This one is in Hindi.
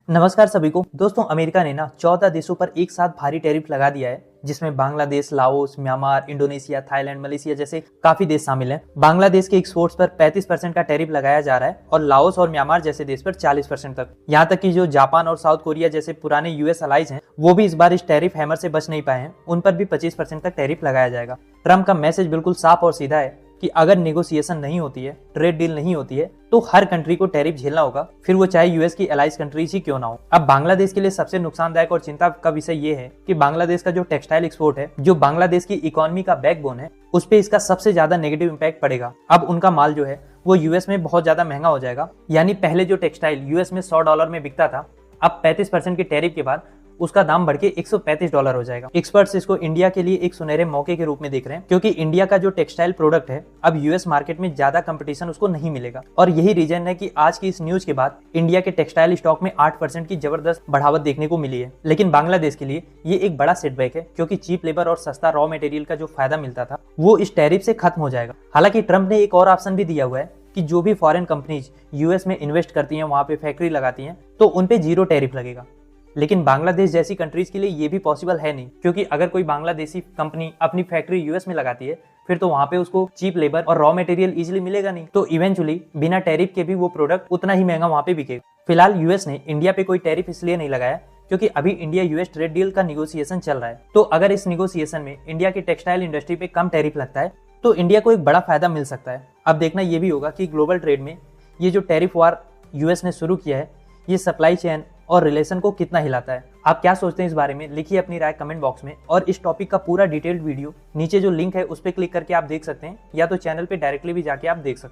नमस्कार सभी को। दोस्तों, अमेरिका ने 14 देशों पर एक साथ भारी टैरिफ लगा दिया है, जिसमें Bangladesh, Laos, Myanmar, Indonesia, Thailand, Malaysia जैसे काफी देश शामिल हैं। बांग्लादेश के एक्सपोर्ट्स पर 35% का टैरिफ लगाया जा रहा है और लाओस और म्यांमार जैसे देश पर 40% तक। यहाँ तक कि जो जापान और साउथ कोरिया जैसे पुराने यूएस अलाइज हैं, वो भी इस बार इस टैरिफ हैमर से बच नहीं पाए हैं। उन पर भी 25% तक टैरिफ लगाया जाएगा। ट्रम्प का मैसेज बिल्कुल साफ और सीधा है कि अगर नेगोशिएशन नहीं होती है, ट्रेड डील नहीं होती है, तो हर कंट्री को टैरिफ झेलना होगा, फिर वो चाहे यूएस की एलाइज कंट्रीज ही क्यों ना हो। अब बांग्लादेश के लिए सबसे नुकसानदायक और चिंता का विषय ये है कि बांग्लादेश का जो टेक्सटाइल एक्सपोर्ट है, जो बांग्लादेश की इकोनॉमी का बैकबोन है, उस पे इसका सबसे ज्यादा नेगेटिव इम्पैक्ट पड़ेगा। अब उनका माल जो है वो यूएस में बहुत ज्यादा महंगा हो जाएगा। यानी पहले जो टेक्सटाइल यूएस में $100 में बिकता था, अब 35% के टैरिफ के बाद उसका दाम बढ़ के $135 हो जाएगा। एक्सपर्ट्स इसको इंडिया के लिए एक सुनहरे मौके के रूप में देख रहे हैं, क्योंकि इंडिया का जो टेक्सटाइल प्रोडक्ट है, अब यूएस मार्केट में ज्यादा कंपटीशन उसको नहीं मिलेगा। और यही रीजन है कि आज की इस न्यूज के बाद इंडिया के टेक्सटाइल स्टॉक में 8% की जबरदस्त बढ़ावत देखने को मिली है। लेकिन बांग्लादेश के लिए ये एक बड़ा सेटबैक है, क्योंकि चीप लेबर और सस्ता रॉ मटेरियल का जो फायदा मिलता था, वो इस टैरिफ से खत्म हो जाएगा। हालांकि ट्रम्प ने एक और ऑप्शन भी दिया हुआ है कि जो भी फॉरेन कंपनीज यूएस में इन्वेस्ट करती हैं, वहां पे फैक्ट्री लगाती हैं, तो उन पे 0 टैरिफ लगेगा। लेकिन बांग्लादेश जैसी कंट्रीज के लिए ये भी पॉसिबल है नहीं, क्योंकि अगर कोई बांग्लादेशी कंपनी अपनी फैक्ट्री यूएस में लगाती है, फिर तो वहां पे उसको चीप लेबर और रॉ मटेरियल इजीली मिलेगा नहीं, तो इवेंचुअली बिना टैरिफ के भी वो प्रोडक्ट उतना ही महंगा वहां पे बिकेगा। फिलहाल यूएस ने इंडिया पे कोई टैरिफ इसलिए नहीं लगाया क्योंकि अभी इंडिया यूएस ट्रेड डील का निगोसिएशन चल रहा है। तो अगर इस निगोसिएशन में इंडिया की टेक्सटाइल इंडस्ट्री पे कम टैरिफ लगता है, तो इंडिया को एक बड़ा फायदा मिल सकता है। अब देखना ये भी होगा कि ग्लोबल ट्रेड में ये जो टैरिफ वार यूएस ने शुरू किया है, ये सप्लाई चेन और रिलेशन को कितना हिलाता है। आप क्या सोचते हैं इस बारे में, लिखिए अपनी राय कमेंट बॉक्स में। और इस टॉपिक का पूरा डिटेल्ड वीडियो नीचे जो लिंक है उस पर क्लिक करके आप देख सकते हैं, या तो चैनल पे डायरेक्टली भी जाके आप देख सकते हैं।